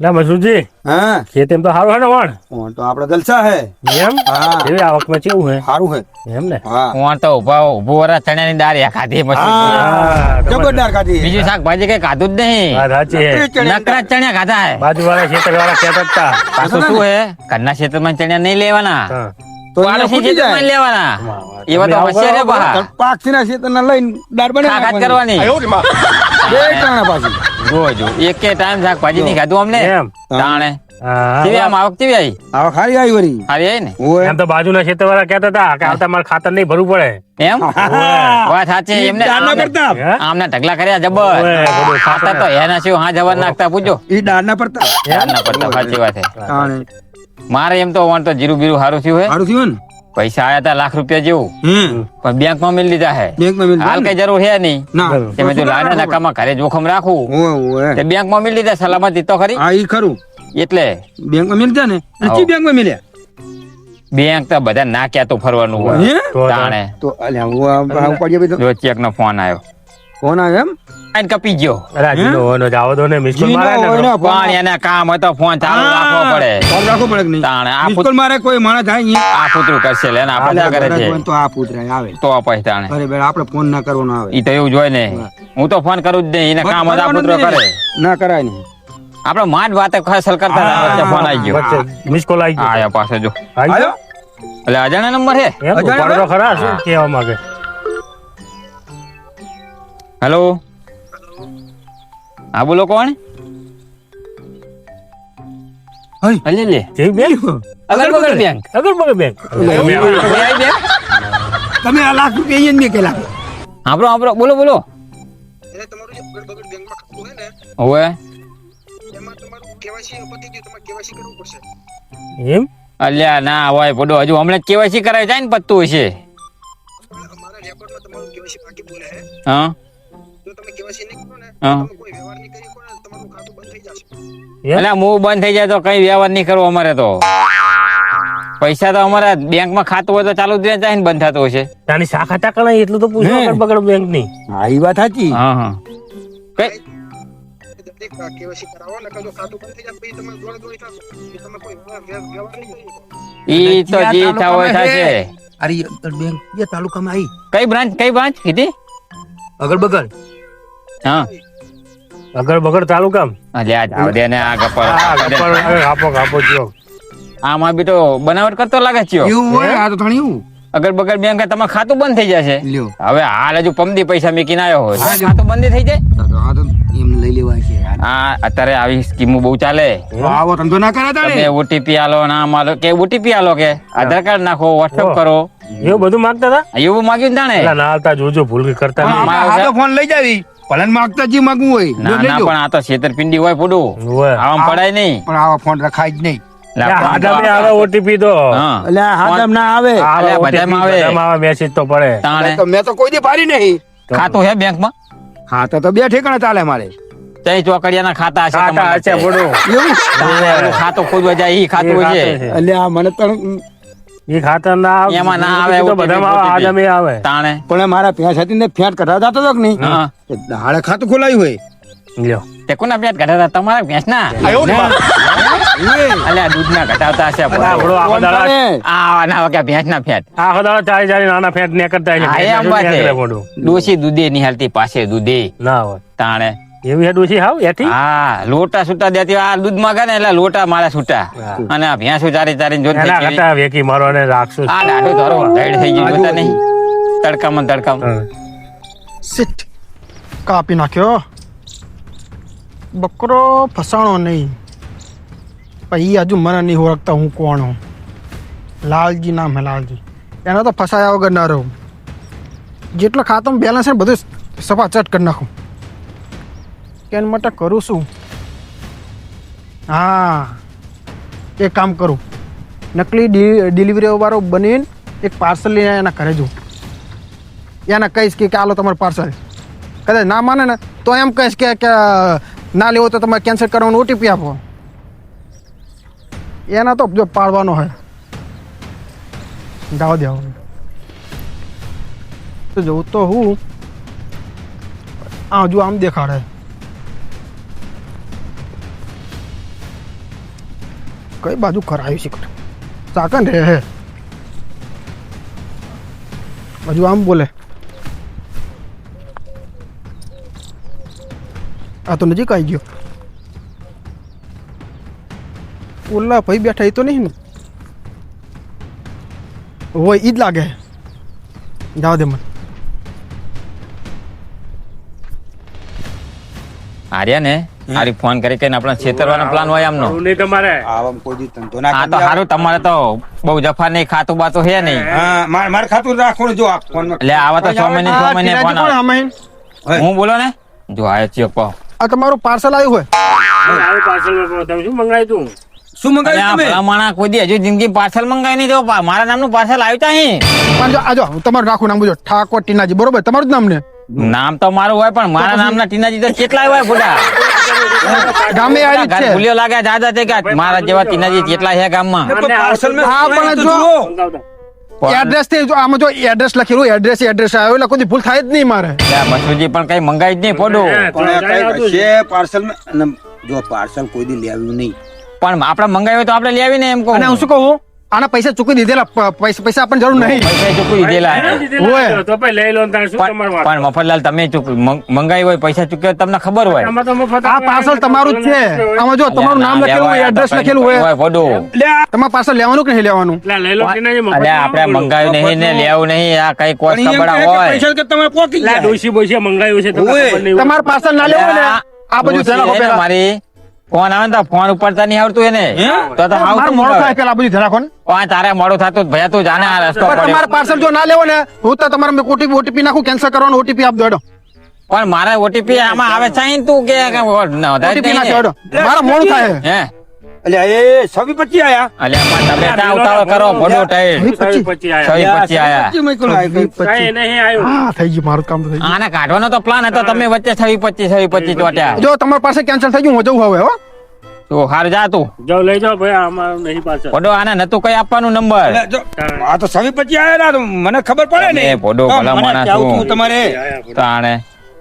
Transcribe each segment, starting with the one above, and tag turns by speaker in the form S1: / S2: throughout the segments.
S1: ના મસુજી
S2: હા
S1: ખેત એમ તો સારું હે ને વણ
S2: કોણ તો આપડે જલસા હે
S1: એમ
S2: હા
S1: એવી આવકમાં કેવું હે
S2: સારું હે
S1: એમ ને
S2: હા
S3: હું તો ઉભો વરા ચણાની દાળ ખાધી મસ્ત.
S2: હા જબરદાર ખાધી
S3: બીજું શાકભાજી કઈ ખાધું જ નહીં.
S1: વાત સાચી હે
S3: નકરા ચણ્યા ખાધા હે.
S1: બાજુવાળા ખેતરવાળા કહેતા હતા
S3: પાછું શું હે ઘરના ક્ષેત્રમાં ચણ્યા નહીં લેવાના,
S1: હા.
S2: તો એને
S3: પાડોશી
S2: ફૂટી
S3: ક્ષેત્રમાં
S2: જાય.
S3: લેવાના.
S1: વાહ.
S3: એવા તો
S1: તમે
S3: હોશિયાર હે
S1: આવું કરો
S3: બહાર.
S2: પાકસીના ખેતરના લઈને દાળ બનાવી
S3: ખાખાત કરવાની.
S2: બે ટાણા પાછી
S3: જોજો એકે ટાઈમ શાકભાજી નહીં ખાધું અમને
S1: એમ
S3: તાણે
S1: હા,
S3: કેવી આમ આવક કેવી આવી?
S2: આવા ખારી આવી વળી
S3: આવી આવી ને
S2: ઓય
S1: એમ તો બાજુના ખેતરવાળા કહેતા હતા કે આવતા મારે ખાતર નહીં ભરવું પડે
S3: એમ વાત સાચી. એમને
S2: દાળના પ્રતાપ
S1: હે?
S3: આમના ઢગલા કર્યા જબર.
S1: ઓય, બધું
S3: ખાતર તો એના શું હા જવાર નાખતા પૂછજો.
S2: ઈ દાળના પ્રતાપ
S3: ના પડતા સાચી વાત છે.
S2: તાણે
S3: મારે એમ તો વણ તો જીરું બીરું સારું થયું હે.
S2: સારું થયું ને
S3: પૈસા આયા તા લાખ રૂપિયા જેવું પણ બેંક માં મિલ લીધા હે.
S2: બેંકમાં મિલ
S3: હાલ કઈ જરૂર હે નહીં.
S2: ના
S3: તમે જો લાના નકામાં ઘરે જોખમ રાખું
S2: ઓય ઓય
S3: તે બેંક માં મિલ લીધા સલામતી તો ખરી.
S2: હા ઈ ખરું
S3: એટલે
S2: બેંકમાં મિલ જાય ને
S3: આવો.
S2: કી બેંકમાં મિલ્યા
S3: બેંક તો બધા નાખ્યા તો ફરવાનું હોય
S2: હે?
S1: તો
S3: તાણે
S2: તો અલ્યા હું આ ઉપાડીએ ભાઈ તો
S3: જો ચેક નો ફોન આવ્યો
S2: કોણ આવે એમ
S3: આઈને કપી ગયો.
S1: અરે જીનો હોનો જાવો દો ને મિસ કોલ
S2: જીનો
S1: મારે
S2: હોય
S1: ને
S2: ને,
S3: પણ એના કામ હતો ફોન ચાલુ રાખવો પડે.
S2: ફોન રાખવો પડે કે નહીં
S3: તાણે આ
S2: મિસ કોલ મારે કોઈ માણસ થાય અહીંયા
S3: આ પુતરું કરશે લે ને આપણે ના કરે છે
S2: તો આ પુતરાય આવે
S3: તો પછી તાણે
S2: અરે ભાઈ આપણે ફોન ના કરવાનો આવે
S3: ઈ તો એવું જોઈ ને. હું તો ફોન કરું જ નહીં એને કામ હતા પુત્રો કરે.
S2: ના કરાય નહીં
S3: આપણે માંડ વાતે ખસલ કરતા હતા, વચ્ચે ફોન આવી ગયો.
S1: વચ્ચે મિસ કોલ આવી ગયો
S3: આયા પાસે જો
S1: આવી
S2: આયો
S1: ગયો?
S3: એટલે અજાણ્યા નંબર હે.
S1: એમ ઉપાડો તો ખરા શું કહેવા માંગે
S3: હેલો હા બોલો કોણ?
S2: હઈ
S3: અલે લે
S1: જેવી બેંક
S3: અગર બગર બેંક
S1: અગર બગર બેંક
S2: તમે આ લાખ રૂપિયા અહીંયા જ મેકેલા
S3: આપણો આપણો બોલો બોલો.
S2: એટલે તમારું જે બગડ બેંકમાં ખાતું હોય ને
S3: હવે
S2: એમાં તમારું કેવાયસી પતી ગયું તમારે કેવાયસી કરવું પડશે
S1: એમ
S3: અલ્યા ના હોય પડો હજુ હમણાં કેવાયસી કરાવી જાય ને પત્તું હશે.
S2: અમારા રેકોર્ડમાં તમારું કેવાયસી બાકી બોલે હે
S3: હા
S2: જો તમે કેવાયસી નહીં કરો ને
S3: હા.
S2: તમે કોઈ વ્યવહાર નહીં કરી કરો ને તમારું ખાતું બંધ થઈ જશે
S3: એટલે મું બંધ થઈ જાય તો કઈ વ્યવહાર નહીં કરવો અમારે તો. પૈસા તો અમારા બેંકમાં ખાતું હોય તો ચાલુ જ જાય ને બંધ થતું હશે.
S1: ત્યાંની શાખા ચાકણા એટલું તો પૂછો અગર બગર બેંક ની
S2: હા એ વાત સાચી
S3: હા હા કઈ
S2: જલ્દી કેવાયસી કરાવો ને જો ખાતું બંધ થઈ જાય પછી તમે દોડી થશો કે તમે કોઈ વ્યવહાર નહીં કરી શકો
S3: ઈ તો જે ઈચ્છા હોય થશે.
S2: અરે બેંક બે તાલુકામાં આવી
S3: કઈ બ્રાન્ચ કીધી?
S2: અગલ બગલ
S3: હા
S1: અગર બગર તાલુકા
S3: અલ્યા જાવ દે ને આ ગપ્પા.
S1: આપો જો
S3: આમાં બી તો બનાવટ કરતો લાગે છે.
S2: એવું હોય આ તો થાણી એવું
S3: અગર બગર બેંક તમારું ખાતું બંધ થઈ જશે.
S2: લ્યો
S3: હવે હાલ હજુ પમદી પૈસા મેકીને આવ્યો હોય તો ખાતું બંધ થઈ જાય.
S2: આ તો એમ લઈ લેવાય છે યાર
S3: આ અત્યારે આવી સ્કીમો બહુ ચાલે.
S2: આવો ધંધો ના કરે તાણે
S3: તમે ઓટીપી આલો નામ આલો કે ઓટીપી આલો કે આધાર કાર્ડ નાખો વોટ્સઅપ કરો
S1: એવું બધું માંગતા હતા
S3: એવું માગ્યું ને તાણે.
S1: પેલા ના આવતા જોજો ભૂલ કરતા
S2: પણ
S1: નહીં.
S2: આપણે હાથો ફોન લઈ જાવી ભલે ને માગતા જે માગવું હોય
S3: ના
S2: જો
S3: ના
S2: લેજો.
S3: પણ આ તો છેતરપિંડી હોય પડું
S1: ઓવે.
S3: આમ પડાય નહીં.
S2: પણ આવા ફોન રખાય જ નહીં
S1: આદામે આવે ઓટીપી તો
S3: હા
S2: એટલે હાથમ ના આવે
S1: આવે
S3: અલ્યા, બધામાં આવે.
S1: બધામાં આવે મેસેજ તો પડે
S3: તાણે
S2: તો મેં તો કોઈ દી પાડી નહીં
S3: ખાતું હે બેંકમાં
S2: હા તો બે ઠેકાણે ચાલે મારે
S3: તઈ ચોકડિયાના ખાતા હશે
S1: ખાતા
S3: તમારા
S1: હશે
S3: વચ્ચે.
S1: પડું
S2: એવું
S3: તાણે ઓલું ખાતું ખોદવા જાય ઈ ખાતું
S1: એ
S3: છે.
S1: ખાતું છે.
S2: એટલે આ મને તો
S1: ઈ ખાતર ના આવે
S3: એમાં ના આવે
S1: તો
S3: OTP,
S1: બધામાં આવે આદામે આવે
S3: તાણે
S2: પણ મારા ભેંસ હતી ને ફેટ કઢાવતા હતો કે નહીં
S3: હા
S2: હાડે ખાતું ખોલાયું હોય
S1: લ્યો
S3: તે કોના પેટ ઘટાતા તમારા ભેંસના? અલ્યા દૂધના ઘટાવતા હશે
S1: આપણો આખો
S2: ફોન
S1: દાડા
S2: કરે.
S3: આ ના કે ભેંસના ફેટ
S1: આખો દાડા ચારી ચારી નાના ફેટ ને કરતા
S3: હા એમ વાત છે. ડોશી દૂધે નિહાલતી પાસે દૂધે
S1: ના હોય
S3: તાણે
S1: એવી હેડ ઓછી હાવ એથી
S3: હા લોટા છૂટા દેતી આ દૂધ માંગે ને એટલે લોટા મારા છૂટા
S1: હા.
S3: અને આ ભેંસો ચારી ચારી જોત
S1: એના કરતા વેકી મારો ને રાખશું
S3: આ દાઢો ધોરો ગાઈડ થઈ ગયું જોતા નહીં તડકામાં તડકામાં
S1: હા.
S4: સિટ કાપી નાખ્યો બકરો ફસાણો નહીં પછી હજુ મને નહીં ઓળખતા હું કોણ હું લાલજી નામ હે લાલજી એનો તો ફસાયા વગર ના રહું જેટલો ખાતામાં બેલેન્સ છે ને બધું સફા ચટ કરી નાખું કે એના માટે કરું શું હા એક કામ કરું નકલી ડિલિવરી વાળો બનીને એક પાર્સલ લઈને એના ઘરે જઉં એને કહીશ કે આલો તમારું પાર્સલ કદાચ ના માને ને તો એમ કહીશ કે ના લેવો તો તમારે કેન્સલ કરવાનું ઓટીપી આપો એના તો જો પાડવાનો હોય જાવ દેવો તો જવું તો હું આ હજુ આમ દેખાડે કઈ બાજુ કરાયું છે ચાકન રે હે બાજુ આમ બોલે આ તો નજીક આવી ગયો ઓલા ભાઈ બેઠા એ તો નહીં ને હોય ઈ જ લાગે જાવ દે મને
S3: આર્યા ને આરી ફોન કરી કઈને આપણે છેતરવાનો પ્લાન હોય આમનો
S1: આવું નહીં તમારે
S5: આવામાં કોઈ દી ધંધો ના
S3: આ તો સારું તમારે તો બહુ જફા નહીં ખાતું બાતું હે નહીં
S5: હા મારે ખાતું રાખવાનું જો આ ફોન
S3: એટલે આવા તો 6 મહિને 6 મહિને ફોન આવે.
S5: હોય.
S3: હું બોલો ને જો આયો ચેક પાવ
S4: આ તમારું પાર્સલ આવ્યું હોય
S1: આવું પાર્સલ તમે શું મંગાવ્યું તું
S5: શું મંગાવ્યું તમે
S3: માણા કોઈ દી હજુ જિંદગી પાર્સલ મંગાવી નહીં દો મારા નામનું પાર્સલ આવ્યું ચાહી
S4: પણ જો આજો તમારું નાખું નામ બોલો ઠાકોર ટીનાજી બરોબર તમારું જ નામ ને
S3: નામ તો મારું હોય પણ મારા નામના ટીનાજી તો કેટલા હોય બુડા
S4: ગામે આવી જ છે
S3: ભૂલ્યો લાગે દાદા તે કે મારા જેવા ટીનાજી કેટલા છે ગામમાં
S5: પાર્સલ મેં
S4: હા, પણ જો
S1: મંગાવતા
S4: એડ્રેસ થી જો આમાં જો એડ્રેસ લખેલું એડ્રેસ આવ્યો એટલે કોઈ ભૂલ થાય જ નહીં મારે
S3: બસુજી પણ કઈ મંગાવી જ નહીં પોડું
S5: પણ કઈ છે પાર્સલ મેં જો પાર્સલ કોઈ દી લેવું નહીં
S3: પણ આપણે મંગાવ્યું તો આપણે લઈ આવીને એમ કહું
S4: અને હું શું કહું આના પૈસા ચૂકવી દીધેલા પૈસા આપણને જરૂર નહીં
S3: પૈસા ચૂકવી દીધેલા
S4: હોય.
S1: તો પછી લઈ લો ને તારે શું તમારે વાત?
S3: પણ મફતલાલ તમે મંગાવી હોય પૈસા ચૂક્યા હોય તમને ખબર હોય
S1: આમાં તો મફત
S4: આ પાર્સલ તમારું જ છે આમાં જો તમારું નામ લખેલું હોય એડ્રેસ લખેલું હોય
S3: પોડું
S4: તમારે પાર્સલ લેવાનું કે નહીં લેવાનું
S1: એટલે લઈ લો કે નહીં, મફત
S3: અલ્યા આપણે મંગાવ્યું નહીં ને લેવું નહીં આ કઈ કોસ્ટ કબડા હોય
S5: પૈસા કે તમે પોકી
S1: એટલે આ
S5: ગયા
S1: ડોશી બોશી મંગાવ્યું છે તમને
S5: ઓય.
S1: ખબર નહીં હોય.
S4: તમારે પાર્સલ ના લેવું ને આ બધું
S3: ડોશી
S4: ધરાકો
S3: છે ને
S4: પેલા
S3: મારી ફોન આવે ને તો ફોન ઉપાડતા નહીં આવડતું એને તો હાવ
S4: મારું મોડું થાય પેલા આ બધું ધરાકો ને
S3: તારે મોડું થતું જ ભયા તું જાને આ રસ્તો
S4: પણ
S3: પડ્યો
S4: તમારે પાર્સલ જો ના લેવો ને હું તો તમારે ઓટીપી નાખું કેન્સલ કરવાનો ઓટીપી આપ દો
S3: પણ મારે ઓટીપી આમાં આવે છે ને તું કે
S4: ઓટીપી નાખ્યો મારા મોડું થાય
S3: હે
S5: એટલે એ 26 આયા
S3: અલ્યા પણ તમે ત્યાં ઉતાવળ કરો મોટો ટાઈમ
S1: પછી પછી આયા.
S3: 26 આયા
S5: 25 મેં કહ્યું
S1: કાંઈ નહીં આવ્યું.
S4: હા થઈ ગયું મારું કામ તો થઈ ગયું
S3: આને કાઢવાનો તો પ્લાન હતો તમે વચ્ચે 26 ચોટ્યા
S4: જો તમારું પાસે કેન્સલ થઈ ગયું હું જવું હવે હો
S3: તો હાર જા તું
S1: જાઓ લઈ જાઓ ભાઈ આમાં નહીં પાછળ.
S3: પોડો આને નતું કઈ આપવાનું નંબર
S5: એટલે જો, આ તો 25 આયા ના તો મને ખબર પડે ને
S3: એ પોડો
S5: તો
S3: ભલા
S5: મને
S3: માણસ
S5: કહેવું
S3: છું.
S5: તું તમારે
S1: આયા બધો.
S3: તાણે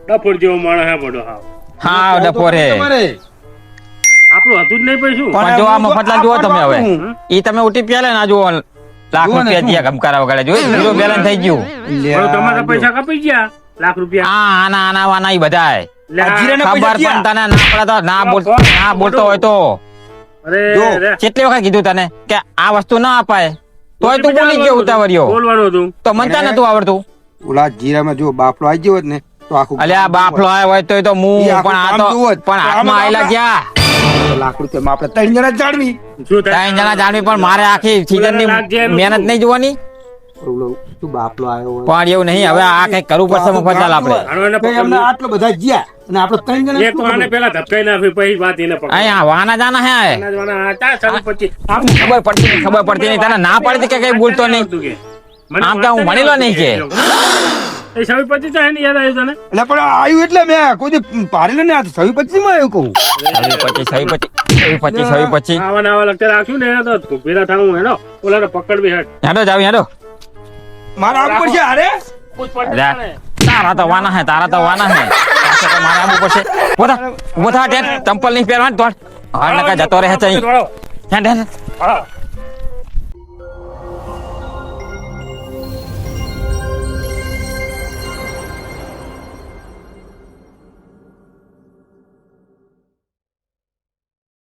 S1: ડફોડ જેવો માણસ હે બધો હાવ.
S3: હા ડફો રે
S5: તમારે
S1: આપણું હતું જ નહીં પછી શું?
S3: પણ જો આ મફતલાલ જુઓ તમે હવે
S5: હું.
S3: ઈ તમે ઓટીપી આલે ને આ જુઓ લાખ
S5: જુઓ ને
S3: રૂપિયા
S5: શું?
S3: દિયા ગમકારા વગાડે જોયું ઝીરો બેલેન્સ થઈ ગયું
S1: પણ તમારા પૈસા કપાઈ ગયા લાખ રૂપિયા.
S3: આ આના આના વાના ઈ બધાય
S1: લે આ-
S5: આ જીરાના
S3: ખબર
S5: પૈસા
S3: પણ તને ના પડે તો ના બોલતો હોય તો
S1: અરે
S5: જો.
S1: રે.
S3: કેટલી વખત કીધું તને કે આ વસ્તુ ના અપાય તોય તું બોલી ગયો ઉતાવળિયો
S1: બોલવાનું હતું.
S3: તો મને નતું આવડતું
S5: ઓલા જીરામાં જો બાફલો આવી ગયો હોત ને તો આખું
S3: અલ્યા આ બાફલો આવ્યો હોય તોય તો હું
S5: ઈ આખું
S3: પણ આ
S5: કામ
S3: તો
S5: જુઓ જ.
S3: પણ હાથમાં આયલા ગયા
S5: લાખ રૂપિયામાં આપણે 3 જણા જ જાળવી
S1: શું થાય?
S3: ત્રણ જણા જાણવી પણ મારે આખી સીઝન ની
S1: લાગજે એનું
S3: મહેનત નહીં જોવાની
S5: ઓલો શું બાફલો આવ્યો હોય
S3: પણ એવું નહીં હવે આ કઈ કરવું પડશે મફતલાલ આપણે
S1: આનો એને
S5: તો એમને
S1: પકડવું.
S5: આટલો બધા જ્યા અને આપણે 3 જણા
S1: એક તો આને પેલા ધબકાઈ નાખ્યું, પછી વાત એને પકડી.
S3: અહીંયા વાના જાના હે
S1: આના જવાના આ ચા ચાલુ પછી. આમ
S3: ખબર પડતી નહીં તને ના પડતી કે કઈ બોલતો નહીં
S1: આવતું કે. મને
S3: આમ તો હું
S1: વાંચતા
S3: ભણેલો નહીં કે.
S1: એ 26 તો એને યાદ આવ્યું તને?
S5: એટલે પણ આવ્યું એટલે મેં કોઈ દી પાડેલો ને આ તો 25 માં આવ્યું કહું
S3: પછી
S1: આવા ને આવા લગતા રાખ્યું ને તો ભેરા થાવું હેડો. ઓલાને પકડવી હેડ.
S3: હેડો જાવ હેડો
S5: મારા આમ પડશે અરે
S3: અલ્યા, તારા તો વાના હે તારા તો વાના હે પાછો તો મારે આવું પડશે ઉભો થા ટેટ ચંપલ નહીં પહેરવાની તો હાર નકા જતો રહે છે અહીં.
S1: દોડો.
S3: હેડ હેડ
S1: હા.